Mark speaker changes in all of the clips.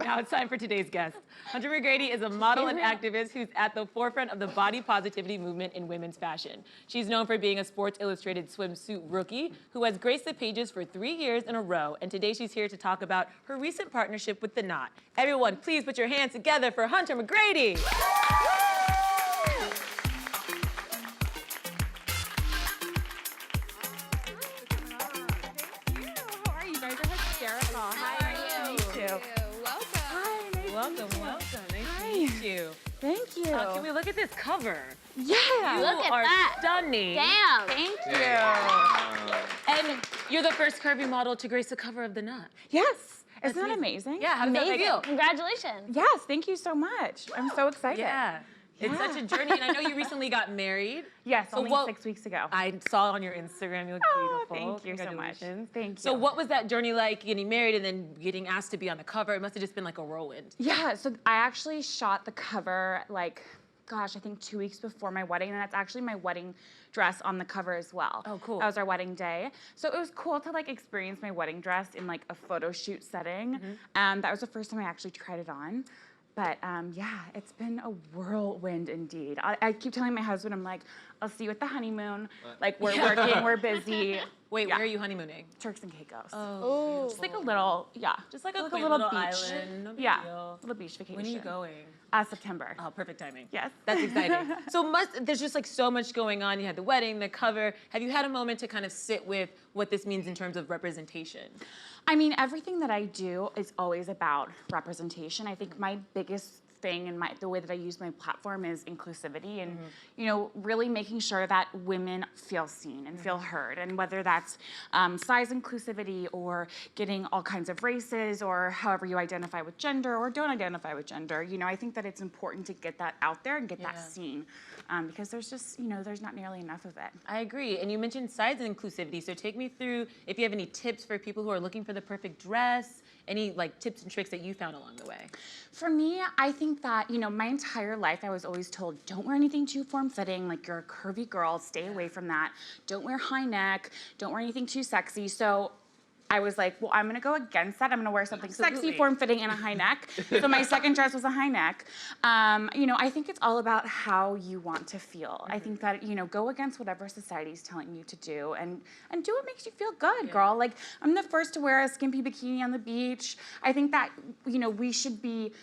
Speaker 1: Now it's time for today's guest. Hunter McGrady is a model and activist who's at the forefront of the body positivity movement in women's fashion. She's known for being a Sports Illustrated swimsuit rookie who has graced the pages for 3 years in a row. And today she's here to talk about her recent partnership with The Knot. Everyone, please put your hands together for Hunter McGrady. Welcome. Nice to meet you.
Speaker 2: Thank you.
Speaker 1: Can we look at this cover?
Speaker 2: Yeah.
Speaker 1: You
Speaker 3: Look at
Speaker 1: are
Speaker 3: that.
Speaker 1: stunning.
Speaker 3: Damn.
Speaker 2: Thank you.
Speaker 1: Yeah. And you're the first curvy model to grace the cover of The Knot.
Speaker 2: Yes. Isn't that amazing?
Speaker 1: Yeah, how does that make you feel?
Speaker 3: Congratulations.
Speaker 2: Yes, thank you so much. I'm so excited.
Speaker 1: Yeah. It's such a journey, and I know you recently got married.
Speaker 2: Yes, only 6 weeks ago.
Speaker 1: I saw on your Instagram, you look beautiful.
Speaker 2: Thank you so much. Thank you.
Speaker 1: So what was that journey like, getting married and then getting asked to be on the cover? It must have just been like a whirlwind.
Speaker 2: Yeah, so I actually shot the cover like, gosh, I think 2 weeks before my wedding, and that's actually my wedding dress on the cover as well.
Speaker 1: Oh, cool.
Speaker 2: That was our wedding day. So it was cool to like experience my wedding dress in like a photo shoot setting. That was the first time I actually tried it on. But yeah, it's been a whirlwind indeed. I keep telling my husband, I'm like, I'll see you at the honeymoon. Like, we're working, we're busy.
Speaker 1: Wait, where are you honeymooning?
Speaker 2: Turks and Caicos.
Speaker 1: Oh,
Speaker 2: just like a little,
Speaker 1: just like a
Speaker 2: little
Speaker 1: little
Speaker 2: beach.
Speaker 1: island. No big deal.
Speaker 2: Little beach vacation.
Speaker 1: When are you going?
Speaker 2: September.
Speaker 1: Oh, perfect timing.
Speaker 2: Yes.
Speaker 1: That's exciting. So there's just like so much going on. You had the wedding, the cover. Have you had a moment to kind of sit with what this means in terms of representation?
Speaker 2: I mean, everything that I do is always about representation. I think my biggest thing and the way that I use my platform is inclusivity and, you know, really making sure that women feel seen and feel heard. And whether that's size inclusivity or getting all kinds of races or however you identify with gender or don't identify with gender, you know, I think that it's important to get that out there and get that seen because there's just, you know, there's not nearly enough of it.
Speaker 1: I agree. And you mentioned size inclusivity. So take me through, if you have any tips for people who are looking for the perfect dress, any like tips and tricks that you found along the way?
Speaker 2: For me, I think that, you know, my entire life I was always told, don't wear anything too form-fitting, like you're a curvy girl, stay away from that. Don't wear high neck, don't wear anything too sexy. So I was like, well, I'm gonna go against that. I'm gonna wear something sexy, form-fitting, and a high neck. So my second dress was a high neck. You know, I think it's all about how you want to feel. I think that, you know, go against whatever society's telling you to do and do what makes you feel good, girl. Like, I'm the first to wear a skimpy bikini on the beach. I think that, you know, we should be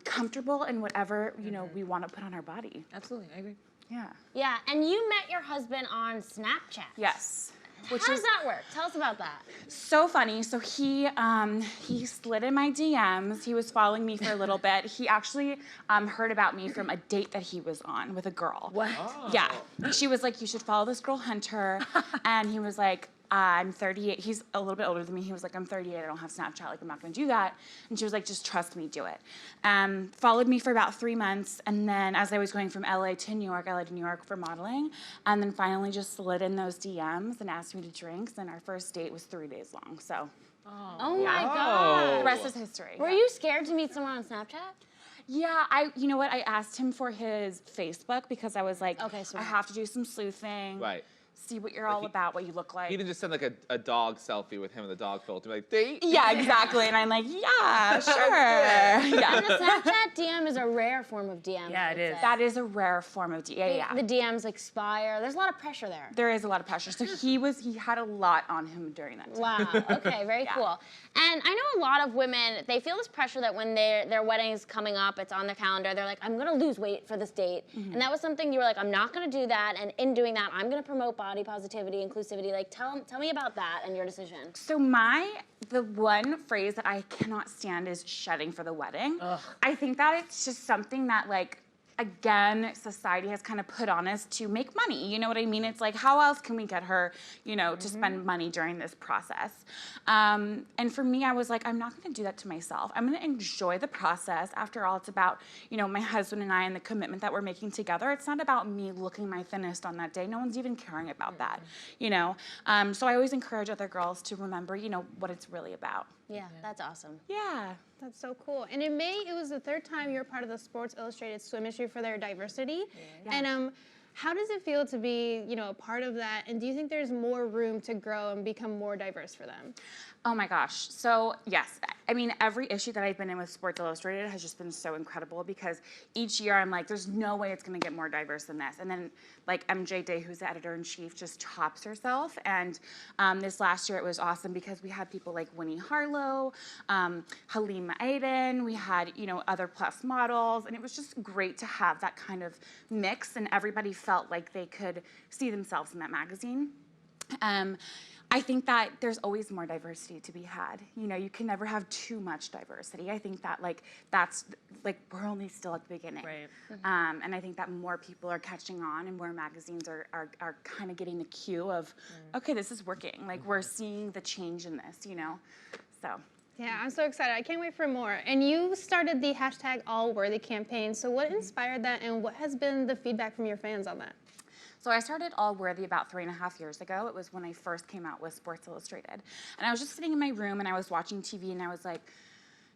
Speaker 2: comfortable in whatever, you know, we want to put on our body.
Speaker 1: Absolutely, I agree.
Speaker 2: Yeah.
Speaker 3: Yeah, and you met your husband on Snapchat.
Speaker 2: Yes.
Speaker 3: How does that work? Tell us about that.
Speaker 2: So funny. So he slid in my DMs. He was following me for a little bit. He actually heard about me from a date that he was on with a girl.
Speaker 1: What?
Speaker 2: Oh. Yeah. She was like, you should follow this girl, Hunter. And he was like, I'm 38. He's a little bit older than me. He was like, I'm 38. I don't have Snapchat. Like, I'm not going to do that. And she was like, just trust me. Do it. Followed me for about 3 months. And then as I was going from LA to New York for modeling, and then finally just slid in those DMs and asked me to drinks. And our first date was 3 days long. So.
Speaker 3: Oh my God.
Speaker 2: The rest is history.
Speaker 3: Were you scared to meet someone on Snapchat?
Speaker 2: Yeah, you know what? I asked him for his Facebook because I was like,
Speaker 3: okay, so
Speaker 2: I have to do some sleuthing.
Speaker 4: Right.
Speaker 2: See what you're all about, what you look like.
Speaker 4: He even just sent like a dog selfie with him and the dog filter. Like, date?
Speaker 2: Yeah, exactly. And I'm like, yeah, sure. Yeah.
Speaker 3: And the Snapchat DM is a rare form of DM.
Speaker 1: Yeah, it is.
Speaker 2: That is a rare form of DM. Yeah.
Speaker 3: The DMs expire. There's a lot of pressure there.
Speaker 2: There is a lot of pressure. So he had a lot on him during that time.
Speaker 3: Wow. Okay, very cool. And I know a lot of women, they feel this pressure that when their wedding's coming up, it's on their calendar, they're like, I'm gonna lose weight for this date. And that was something you were like, I'm not gonna do that. And in doing that, I'm gonna promote body positivity, inclusivity. Like, tell me about that and your decision.
Speaker 2: So the one phrase that I cannot stand is shedding for the wedding. Ugh. I think that it's just something that, like, again, society has kind of put on us to make money. You know what I mean? It's like, how else can we get her, you know, to spend money during this process? And for me, I was like, I'm not going to do that to myself. I'm going to enjoy the process. After all, it's about, you know, my husband and I and the commitment that we're making together. It's not about me looking my thinnest on that day. No one's even caring about that, you know? So I always encourage other girls to remember, you know, what it's really about.
Speaker 3: Yeah, that's awesome.
Speaker 2: Yeah.
Speaker 5: That's so cool. And in May, it was the 3rd time you're part of the Sports Illustrated swim issue for their diversity. Yeah. And how does it feel to be, you know, a part of that? And do you think there's more room to grow and become more diverse for them?
Speaker 2: Oh my gosh. So yes, I mean, every issue that I've been in with Sports Illustrated has just been so incredible because each year I'm like, there's no way it's going to get more diverse than this. And then like MJ Day, who's the editor-in-chief, just tops herself. And this last year it was awesome because we had people like Winnie Harlow, Halima Aiden, we had, you know, other plus models, and it was just great to have that kind of mix, and everybody felt like they could see themselves in that magazine. I think that there's always more diversity to be had. You know, you can never have too much diversity. I think that that's we're only still at the beginning.
Speaker 1: Right.
Speaker 2: And I think that more people are catching on, and more magazines are kind of getting the cue of, okay, this is working. Like we're seeing the change in this, you know? So.
Speaker 5: Yeah, I'm so excited. I can't wait for more. And you started the hashtag AllWorthy campaign. So what inspired that, and what has been the feedback from your fans on that?
Speaker 2: So I started AllWorthy about 3.5 years ago. It was when I first came out with Sports Illustrated. And I was just sitting in my room and I was watching TV and I was like,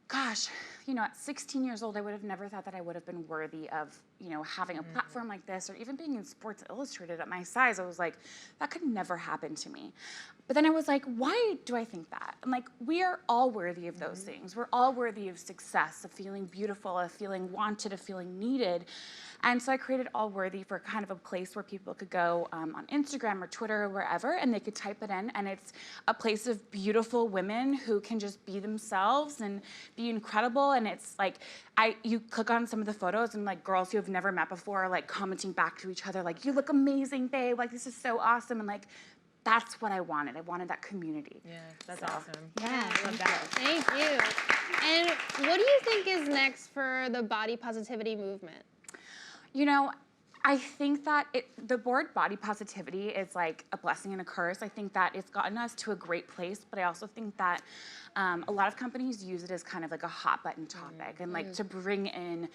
Speaker 2: gosh, you know, at 16 years old, I would have never thought that I would have been worthy of, you know, having a platform like this, or even being in Sports Illustrated at my size. I was like, that could never happen to me. But then I was like, why do I think that? I'm like, we are all worthy of those things. We're all worthy of success, of feeling beautiful, of feeling wanted, of feeling needed. And so I created AllWorthy for kind of a place where people could go on Instagram or Twitter or wherever, and they could type it in, and it's a place of beautiful women who can just be themselves and be incredible. And it's like, you click on some of the photos, and like girls who have never met before are like commenting back to each other, like, you look amazing, babe, like this is so awesome. And like, that's what I wanted. I wanted that community.
Speaker 1: Yeah, that's awesome.
Speaker 2: Yeah,
Speaker 1: I love that.
Speaker 5: Thank you. And what do you think is next for the body positivity movement?
Speaker 2: You know, I think that the word body positivity is like a blessing and a curse. I think that it's gotten us to a great place, but I also think that a lot of companies use it as kind of like a hot button topic and like to bring in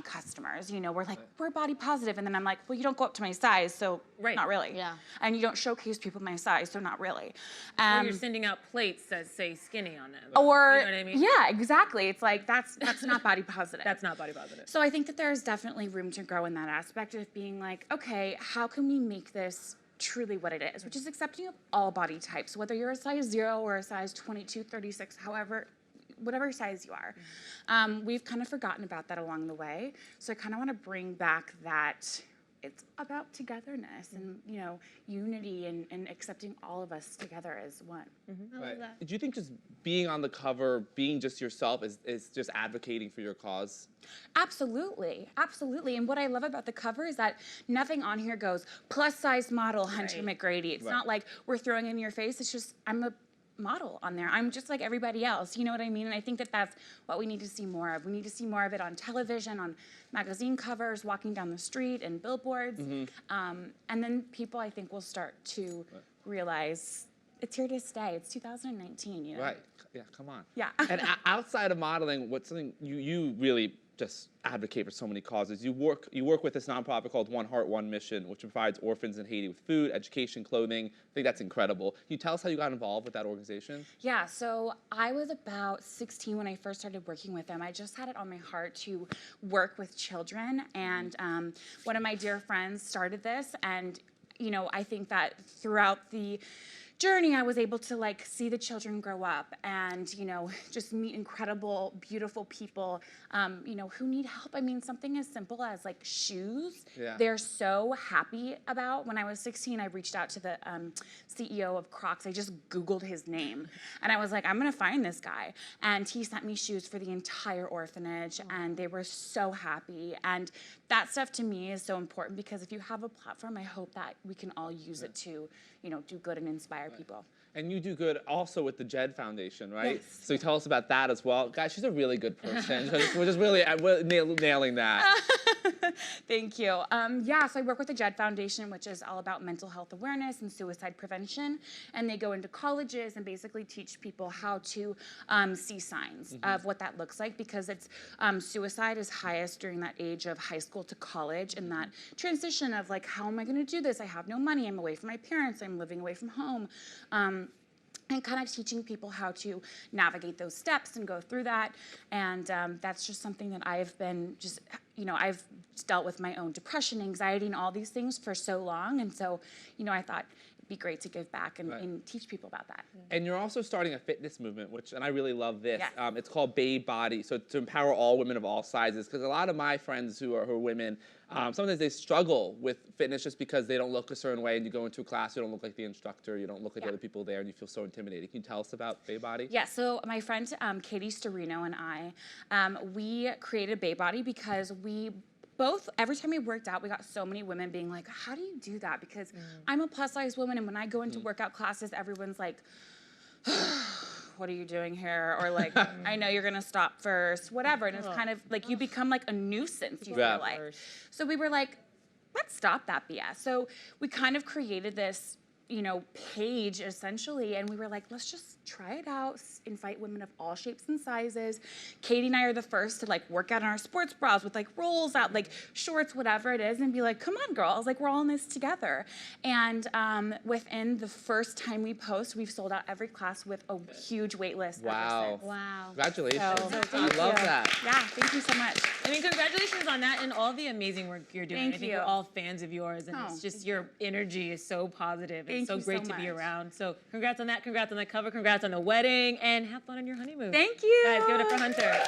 Speaker 2: customers. You know, we're like, we're body positive, and then I'm like, well, you don't go up to my size, so not really.
Speaker 3: Yeah.
Speaker 2: And you don't showcase people my size, so not really.
Speaker 1: Or you're sending out plates that say skinny on them.
Speaker 2: Or,
Speaker 1: you know what I mean?
Speaker 2: yeah, exactly. It's like, that's not body positive.
Speaker 1: That's not body positive.
Speaker 2: So I think that there's definitely room to grow in that aspect of being like, okay, how can we make this truly what it is, which is accepting of all body types, whether you're a size 0 or a size 22, 36, however, whatever size you are. We've kind of forgotten about that along the way. So I kind of want to bring back that it's about togetherness and, you know, unity and accepting all of us together as one.
Speaker 5: I love that.
Speaker 4: Do you think just being on the cover, being just yourself is just advocating for your cause?
Speaker 2: Absolutely, absolutely. And what I love about the cover is that nothing on here goes plus size model Hunter McGrady. It's not like we're throwing it in your face. It's just, I'm a model on there. I'm just like everybody else. You know what I mean? And I think that that's what we need to see more of. We need to see more of it on television, on magazine covers, walking down the street, and billboards. And then people, I think, will start to realize it's here to stay. It's 2019, you know?
Speaker 4: Right. Yeah, come on.
Speaker 2: Yeah.
Speaker 4: And outside of modeling, what's something you really just advocate for so many causes? You work with this nonprofit called One Heart, One Mission, which provides orphans in Haiti with food, education, clothing. I think that's incredible. Can you tell us how you got involved with that organization?
Speaker 2: Yeah, so I was about 16 when I first started working with them. I just had it on my heart to work with children, and one of my dear friends started this, and you know, I think that throughout the journey, I was able to like see the children grow up and, you know, just meet incredible, beautiful people, you know, who need help. I mean, something as simple as like shoes, they're so happy about. When I was 16, I reached out to the CEO of Crocs. I just Googled his name and I was like, I'm gonna find this guy. And he sent me shoes for the entire orphanage and they were so happy. And that stuff to me is so important because if you have a platform, I hope that we can all use it to, you know, do good and inspire people.
Speaker 4: And you do good also with the Jed Foundation, right?
Speaker 2: Yes.
Speaker 4: So you tell us about that as well. Guys, she's a really good person. We're just really nailing that.
Speaker 2: Thank you. Yeah, so I work with the Jed Foundation, which is all about mental health awareness and suicide prevention. And they go into colleges and basically teach people how to see signs of what that looks like, because it's suicide is highest during that age of high school to college, and that transition of like, how am I going to do this? I have no money. I'm away from my parents. I'm living away from home. And kind of teaching people how to navigate those steps and go through that. And that's just something that I've been just, you know, I've dealt with my own depression, anxiety, and all these things for so long. And so, you know, I thought be great to give back and teach people about that.
Speaker 4: And you're also starting a fitness movement, and I really love this.
Speaker 2: Yes.
Speaker 4: It's called BabeBody, so to empower all women of all sizes. Because a lot of my friends who are women, sometimes they struggle with fitness just because they don't look a certain way, and you go into a class, you don't look like the instructor, you don't look like the other people there, and you feel so intimidated. Can you tell us about BabeBody?
Speaker 2: Yeah, so my friend Katie Storino and I, we created BabeBody because we both, every time we worked out, we got so many women being like, how do you do that? Because I'm a plus size woman, and when I go into workout classes, everyone's like, what are you doing here? Or like, I know you're gonna stop first, whatever. And it's kind of like, you become like a nuisance, you feel like. So we were like, let's stop that BS. So we kind of created this, you know, page essentially, and we were like, let's just try it out, invite women of all shapes and sizes. Katie and I are the first to like work out in our sports bras with like rolls out, like shorts, whatever it is, and be like, come on girls, like we're all in this together. And within the first time we post, we've sold out every class with a huge wait list.
Speaker 4: Wow.
Speaker 2: Ever since.
Speaker 3: Wow.
Speaker 4: Congratulations.
Speaker 2: So
Speaker 4: I love that.
Speaker 2: Yeah, thank you so much.
Speaker 1: I mean, congratulations on that and all the amazing work you're doing.
Speaker 2: Thank
Speaker 1: I think
Speaker 2: you.
Speaker 1: we're all fans of yours, and it's just your energy is so positive. It's so
Speaker 2: you
Speaker 1: great
Speaker 2: so
Speaker 1: to be
Speaker 2: much.
Speaker 1: around. So congrats on that, congrats on the cover, congrats on the wedding, and have fun on your honeymoon.
Speaker 2: Thank you.
Speaker 1: Guys, give it up for Hunter.